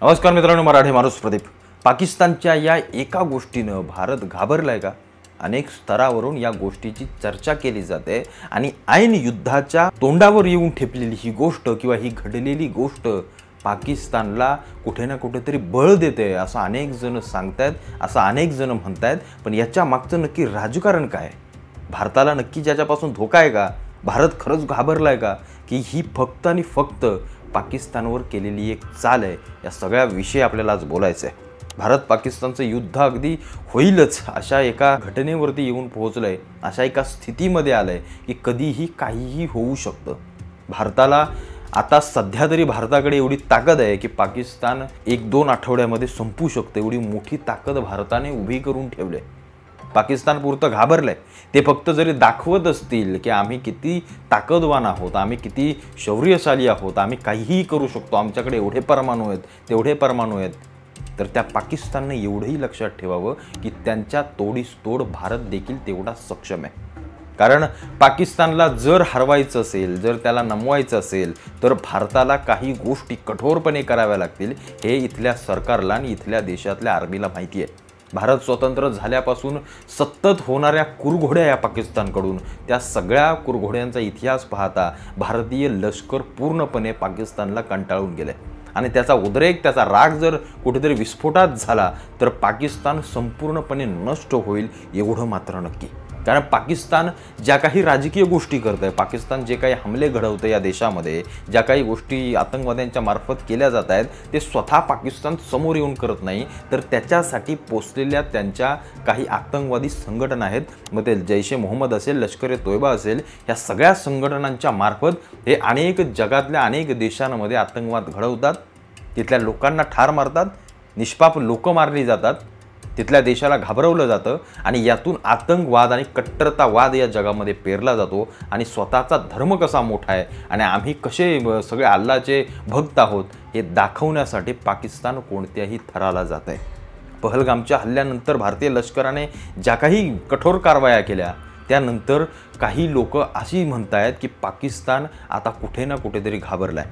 नमस्कार मित्रांनो, मराठी माणूस प्रदीप। पाकिस्तानच्या या एका गोष्टीनं भारत घाबरलाय का? अनेक स्तरावरून या गोष्टीची चर्चा केली जाते आणि ऐन युद्धाच्या तोंडावर येऊन ठेपलेली ही गोष्ट किंवा ही घडलेली गोष्ट पाकिस्तानला कुठे ना कुठेतरी बळ देते असं अनेक जण सांगतात, असं अनेक जण म्हणतात। पण याच्या मागचं नक्की राजकारण काय? भारताला नक्की याच्यापासून धोका आहे का? भारत खरंच घाबरलाय का? की ही फक्त आणि फक्त पाकिस्तानवर केलेली एक चाल आहे? या सगळ्या विषय आपल्याला आज बोलायचं आहे। भारत पाकिस्तानचं युद्ध अगदी होईलच अशा एका घटनेवरती येऊन पोहोचलंय, अशा एका स्थितीमध्ये आलंय की कधीही काहीही होऊ शकतं। भारताला आता सध्या तरी भारताकडे एवढी ताकद आहे की पाकिस्तान 1-2 आठवड्यामध्ये संपू शकते, एवढी मोठी ताकद भारताने उभी करून ठेवली आहे। पाकिस्तान पुरतं घाबरलंय। ते फक्त जरी दाखवत असतील की आम्ही किती ताकदवान आहोत, आम्ही किती शौर्यशाली आहोत, आम्ही काहीही करू शकतो, आमच्याकडे एवढे परमाणू आहेत, तेवढे परमाणू आहेत, तर त्या पाकिस्तानने एवढंही लक्षात ठेवावं की त्यांच्या तोडीस तोड भारत देखील तेवढा सक्षम आहे। कारण पाकिस्तानला जर हरवायचं असेल, जर त्याला नमवायचं असेल, तर भारताला काही गोष्टी कठोरपणे कराव्या लागतील। हे इथल्या सरकारला आणि इथल्या देशातल्या आर्मीला माहिती आहे। भारत स्वतंत्र झाल्यापासून सतत होणाऱ्या कुरघोड्या या पाकिस्तानकडून, त्या सगळ्या कुरघोड्यांचा इतिहास पाहता भारतीय लष्कर पूर्णपणे पाकिस्तानला कंटाळून गेले आणि त्याचा उद्रेक, त्याचा राग जर कुठेतरी विस्फोटात झाला तर पाकिस्तान संपूर्णपणे नष्ट होईल एवढं मात्र नक्की। कारण पाकिस्तान ज्या काही राजकीय गोष्टी करत आहे, पाकिस्तान जे काही हमले घडवतं या देशामध्ये, ज्या काही गोष्टी आतंकवाद्यांच्या मार्फत केल्या जात आहेत, ते स्वतः पाकिस्तान समोर येऊन करत नाही, तर त्याच्यासाठी पोचलेल्या त्यांच्या काही आतंकवादी संघटना आहेत। मग ते जैश ए मोहम्मद असेल, लष्कर ए तोयबा असेल, या सगळ्या संघटनांच्या मार्फत हे अनेक जगातल्या अनेक देशांमध्ये आतंकवाद घडवतात, तिथल्या लोकांना ठार मारतात, निष्पाप लोक मारली जातात, तिथल्या देशाला घाबरवलं जातं आणि यातून आतंकवाद आणि कट्टरतावाद या जगामध्ये पेरला जातो आणि स्वतःचा धर्म कसा मोठा आहे आणि आम्ही कसे सगळे अल्लाचे भक्त आहोत हे दाखवण्यासाठी पाकिस्तान कोणत्याही थराला जात आहे। पहलगामच्या हल्ल्यानंतर भारतीय लष्कराने ज्या काही कठोर कारवाया केल्या, त्यानंतर काही लोक अशी म्हणतायत की पाकिस्तान आता कुठे ना कुठेतरी घाबरलाय।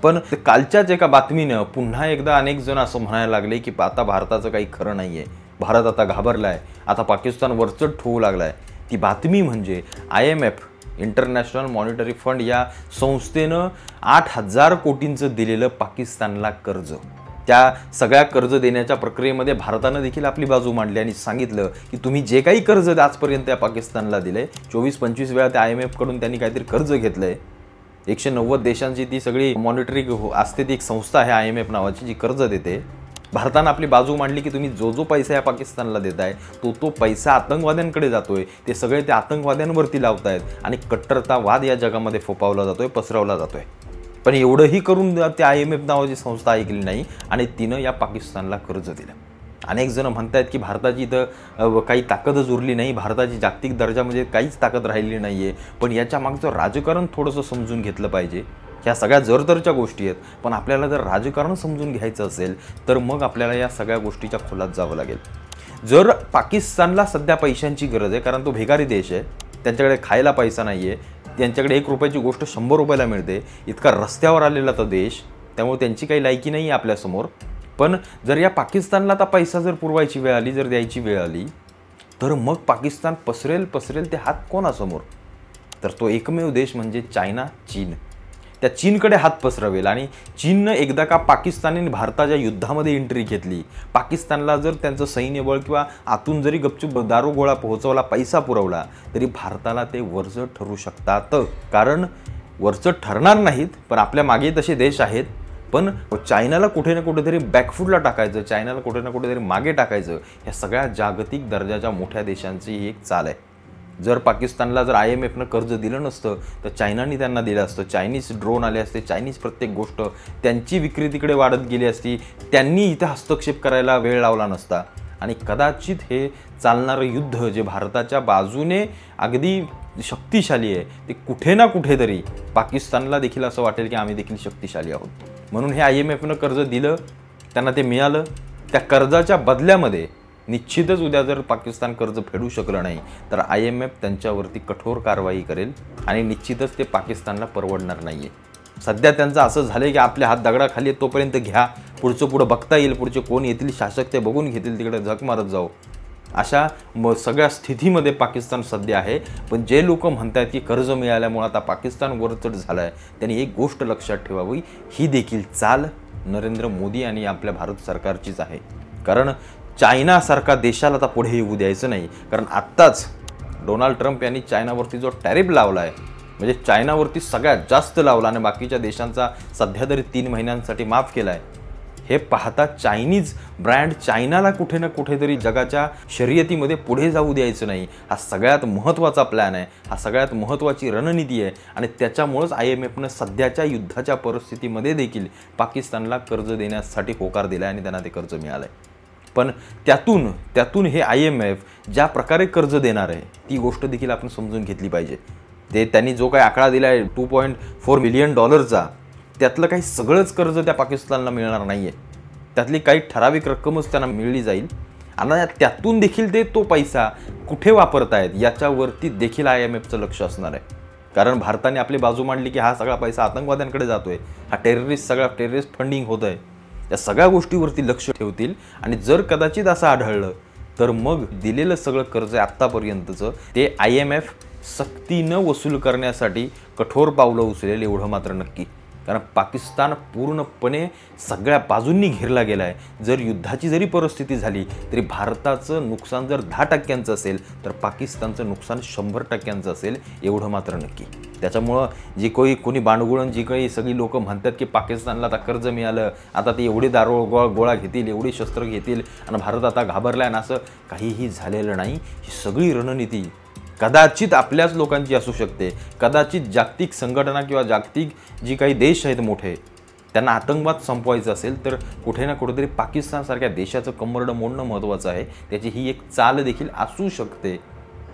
पण कालच्याच एका बातमीनं पुन्हा एकदा अनेक जण असं म्हणायला लागले की आता भारताचं काही खरं नाही आहे, भारत आता घाबरलाय, आता पाकिस्तान वरचढ होऊ लागलाय। ती बातमी म्हणजे IMF इंटरनॅशनल मॉनिटरी फंड या संस्थेनं 8,000 कोटींचं दिलेलं पाकिस्तानला कर्ज। त्या सगळ्या कर्ज देण्याच्या प्रक्रियेमध्ये भारतानं देखील आपली बाजू मांडली आणि सांगितलं की तुम्ही जे काही कर्ज आजपर्यंत त्या पाकिस्तानला दिले, 24-25 वेळा त्या IMF कडून त्यांनी काहीतरी कर्ज घेतलंय। 190 देशांची ती सगळी मॉनिटरिंग असते, ती एक संस्था आहे IMF नावाची, जी कर्ज देते। भारतानं आपली बाजू मांडली की तुम्ही जो पैसा या पाकिस्तानला देताय तो पैसा आतंकवाद्यांकडे जातोय, ते सगळे त्या आतंकवाद्यांवरती लावतायत आणि कट्टरतावाद या जगामध्ये फोपावला जातोय, पसरवला जातोय। पण एवढंही करून त्या IMF नावाची संस्था ऐकली नाही आणि तिनं या पाकिस्तानला कर्ज दिलं। अनेक जण म्हणतात की भारताची इथं काही ताकदच उरली नाही, भारताची जागतिक दर्जा म्हणजे काहीच ताकद राहिली नाही आहे। पण याच्या मागचं राजकारण थोडंसं समजून घेतलं पाहिजे। ह्या सगळ्या जरतरच्या गोष्टी आहेत, पण आपल्याला जर राजकारण समजून घ्यायचं असेल तर मग आपल्याला या सगळ्या गोष्टीच्या खोलात जावं लागेल। जर पाकिस्तानला सध्या पैशांची गरज आहे, कारण तो भिकारी देश आहे, त्यांच्याकडे खायला पैसा नाही आहे, त्यांच्याकडे 1 रुपयाची गोष्ट 100 रुपयाला मिळते, इतका रस्त्यावर आलेला तो देश, त्यामुळे त्यांची काही लायकी नाही आहे आपल्यासमोर। पण जर या पाकिस्तानला आता पैसा जर पुरवायची वेळ आली, जर द्यायची वेळ आली, तर मग पाकिस्तान पसरेल ते हात कोणासमोर? तर तो एकमेव देश म्हणजे चायना, चीन। त्या चीनकडे हात पसरवेल आणि चीननं एकदा का पाकिस्तान आणि भारताच्या युद्धामध्ये एंट्री घेतली, पाकिस्तानला जर त्यांचं सैन्यबळ किंवा आतून जरी गपचूप दारुगोळा पोहोचवला, पैसा पुरवला, तरी भारताला ते वरचढ ठरू शकतात। कारण वरचढ ठरणार नाहीत, पण आपल्या मागे तसे देश आहेत। पण चायनाला कुठे ना कुठेतरी बॅकफूटला टाकायचं, चायनाला कुठे ना कुठेतरी मागे टाकायचं, ह्या सगळ्या जागतिक दर्जाच्या मोठ्या देशांची ही एक चाल आहे। जर पाकिस्तानला जर IMFनं कर्ज दिलं नसतं तर चायनाने त्यांना दिलं असतं, चायनीज ड्रोन आले असते, चायनीज प्रत्येक गोष्ट, त्यांची विक्री तिकडे वाढत गेली असती, त्यांनी इथे हस्तक्षेप करायला वेळ लावला नसता आणि कदाचित हे चालणारं युद्ध जे भारताच्या बाजूने अगदी शक्तिशाली आहे, ते कुठे ना कुठेतरी पाकिस्तानला देखील असं वाटेल की आम्ही देखील शक्तिशाली आहोत। म्हणून हे IMFनं कर्ज दिलं, त्यांना ते मिळालं। त्या कर्जाच्या बदल्यामध्ये निश्चितच उद्या जर पाकिस्तान कर्ज फेडू शकलं नाही तर IMF त्यांच्यावरती कठोर कारवाई करेल आणि निश्चितच ते पाकिस्तानला परवडणार नाही आहे। सध्या त्यांचं असं झालं की आपले हात दगडाखाली तोपर्यंत घ्या, पुढं बघता येईल, पुढचे कोण येतील शासक ते बघून घेतील, तिकडे झक मारत जाऊ, अशा सगळ्या स्थितीमध्ये पाकिस्तान सध्या आहे. पण जे लोक म्हणतात की कर्ज मिळाल्यामुळे आता पाकिस्तान वरचढ झाला आहे, त्यांनी एक गोष्ट लक्षात ठेवावी, ही देखील चाल नरेंद्र मोदी आणि आपल्या भारत सरकारचीच आहे. कारण चायनासारखा देशाला आता पुढे येऊ द्यायचं नाही. कारण आत्ताच डोनाल्ड ट्रम्प यांनी चायनावरती जो टॅरिफ लावला आहे, म्हणजे चायनावरती सगळ्यात जास्त लावला आणि बाकीच्या देशांचा सध्या तरी 3 महिन्यांसाठी माफ केला आहे, हे पाहता चायनीज ब्रँड चायनाला कुठे ना कुठेतरी जगाच्या शर्यतीमध्ये पुढे जाऊ द्यायचं नाही. हा सगळ्यात महत्त्वाचा प्लॅन आहे, हा सगळ्यात महत्त्वाची रणनीती आहे. आणि त्याच्यामुळंच IMFनं सध्याच्या युद्धाच्या परिस्थितीमध्ये देखील पाकिस्तानला कर्ज देण्यासाठी होकार दिला आहे आणि त्यांना ते कर्ज मिळालं आहे. पण त्यातून हे IMF ज्या प्रकारे कर्ज देणार आहे ती गोष्ट देखील आपण समजून घेतली पाहिजे. ते त्यांनी जो काही आकडा दिला आहे $2.4 मिलियन, त्यातलं काही सगळंच कर्ज त्या पाकिस्तानला मिळणार नाही आहे. त्यातली काही ठराविक रक्कमच त्यांना मिळली जाईल आणि त्यातून देखील ते तो पैसा कुठे वापरतायत याच्यावरती देखील IMFचं लक्ष असणार आहे. कारण भारताने आपली बाजू मांडली की हा सगळा पैसा आतंकवाद्यांकडे जातोय, हा टेररिस्ट फंडिंग होत आहे, या सगळ्या गोष्टीवरती लक्ष ठेवतील. आणि जर कदाचित असं आढळलं तर मग दिलेलं सगळं कर्ज आत्तापर्यंतचं ते IMF सक्तीनं वसूल करण्यासाठी कठोर पावलं उचलेल, एवढं मात्र नक्की. कारण पाकिस्तान पूर्णपणे सगळ्या बाजूंनी घेरला गेला आहे. जर युद्धाची जरी परिस्थिती झाली तरी भारताचं नुकसान जर 10% असेल तर पाकिस्तानचं नुकसान 100% असेल, एवढं मात्र नक्की. त्याच्यामुळं जी कोणी बांडगुळण जी काही सगळी लोक म्हणतात की पाकिस्तानला आता कर्ज मिळालं, आता ते एवढे गोळा घेतील, एवढी शस्त्र घेतील आणि भारत आता घाबरला आहे, असं काहीही झालेलं नाही. ही सगळी रणनीती कदाचित आपल्याच लोकांची असू शकते, कदाचित जागतिक संघटना किंवा जागतिक जी काही देश आहेत मोठे, त्यांना आतंकवाद संपवायचा असेल तर कुठे ना कुठेतरी पाकिस्तानसारख्या देशाचं कंबरडं मोडणं महत्त्वाचं आहे. त्याची ही एक चाल देखील असू शकते,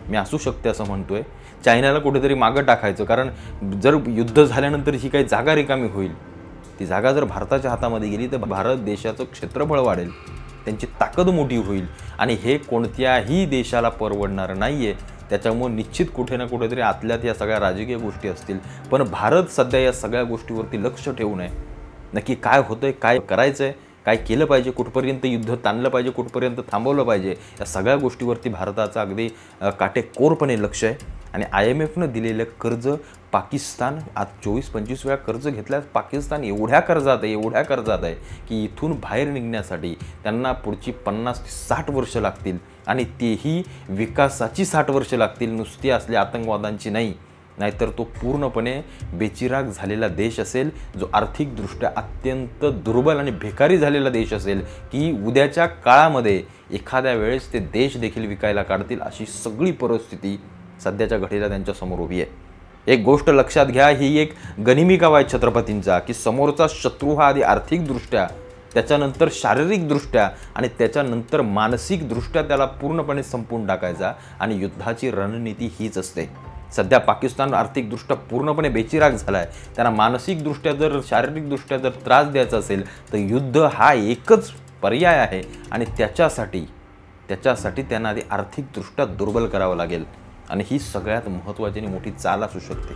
मी असू शकते असं म्हणतोय. चायनाला कुठेतरी मागं टाकायचं, कारण जर युद्ध झाल्यानंतर ही काही जागा रिकामी होईल, ती जागा जर भारताच्या हातामध्ये गेली तर भारत देशाचं क्षेत्रफळ वाढेल, त्यांची ताकद मोठी होईल आणि हे कोणत्याही देशाला परवडणार नाही आहे. त्याच्यामुळे निश्चित कुठे ना कुठेतरी आतल्यात या सगळ्या राजकीय गोष्टी असतील. पण भारत सध्या या सगळ्या गोष्टीवरती लक्ष ठेवून आहे, नक्की काय होतंय, काय करायचं आहे, काय केलं पाहिजे, कुठपर्यंत युद्ध ताणलं पाहिजे, कुठपर्यंत थांबवलं पाहिजे, या सगळ्या गोष्टीवरती भारताचं अगदी काटेकोरपणे लक्ष आहे. आणि IMFनं दिलेलं कर्ज पाकिस्तान आज 24-25 वेळा कर्ज घेतल्यास पाकिस्तान एवढ्या कर्जात आहे की इथून बाहेर निघण्यासाठी त्यांना पुढची 50 ते 60 वर्ष लागतील. आणि तेही विकासाची 60 वर्ष लागतील, नुसती असल्या आतंकवादांची नाही. नाहीतर तो पूर्णपणे बेचिराग झालेला देश असेल, जो आर्थिकदृष्ट्या अत्यंत दुर्बल आणि भिकारी झालेला देश असेल की उद्याच्या काळामध्ये एखाद्या वेळेस ते देश देखील विकायला काढतील, अशी सगळी परिस्थिती सध्याच्या घडीला त्यांच्यासमोर उभी आहे. एक गोष्ट लक्षात घ्या, ही एक गनिमिकावा आहे छत्रपतींचा की समोरचा शत्रू हा आधी आर्थिकदृष्ट्या, त्याच्यानंतर शारीरिकदृष्ट्या आणि त्याच्यानंतर मानसिकदृष्ट्या त्याला पूर्णपणे संपवून टाकायचा. आणि युद्धाची रणनीती हीच असते. सध्या पाकिस्तान आर्थिकदृष्ट्या पूर्णपणे बेचिराग झाला आहे, त्यांना मानसिकदृष्ट्या जर शारीरिकदृष्ट्या जर त्रास द्यायचा असेल तर युद्ध हा एकच पर्याय आहे. आणि त्याच्यासाठी त्यांना आधी आर्थिकदृष्ट्या दुर्बल करावं लागेल. आणि ही सगळ्यात महत्त्वाची आणि मोठी चाल असू शकते.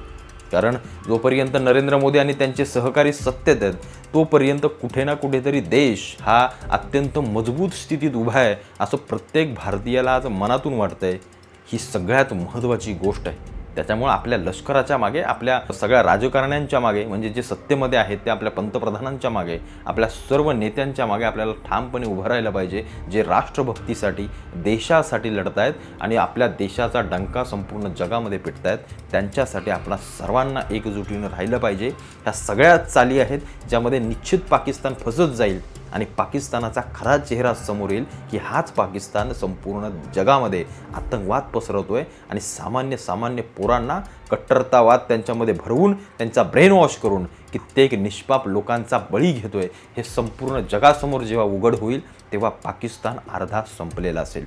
कारण जोपर्यंत नरेंद्र मोदी आणि त्यांचे सहकारी सत्तेत आहेत तोपर्यंत कुठे ना कुठेतरी देश हा अत्यंत मजबूत स्थितीत उभा आहे असं प्रत्येक भारतीयाला आज मनातून वाटतंय. ही सगळ्यात महत्त्वाची गोष्ट आहे. त्याच्यामुळे आपल्या लष्कराच्या मागे, आपल्या सगळ्या राजकारण्यांच्या मागे, म्हणजे जे सत्तेमध्ये आहेत ते आपल्या पंतप्रधानांच्या मागे, आपल्या सर्व नेत्यांच्या मागे आपल्याला ठामपणे उभं राहायला पाहिजे, जे राष्ट्रभक्तीसाठी, देशासाठी लढत आहेत आणि आपल्या देशाचा डंका संपूर्ण जगामध्ये पिटतायत. त्यांच्यासाठी आपल्या सर्वांना एकजुटीनं राहिलं पाहिजे. ह्या सगळ्या चाली आहेत ज्यामध्ये निश्चित पाकिस्तान फसत जाईल आणि पाकिस्तानाचा खरा चेहरा समोर येईल की हाच पाकिस्तान संपूर्ण जगामध्ये आतंकवाद पसरवतोय आणि सामान्य पोरांना कट्टरतावाद त्यांच्यामध्ये भरवून त्यांचा ब्रेन वॉश करून कित्येक निष्पाप लोकांचा बळी घेतोय. हे संपूर्ण जगासमोर जेव्हा उघड होईल तेव्हा पाकिस्तान अर्धा संपलेला असेल.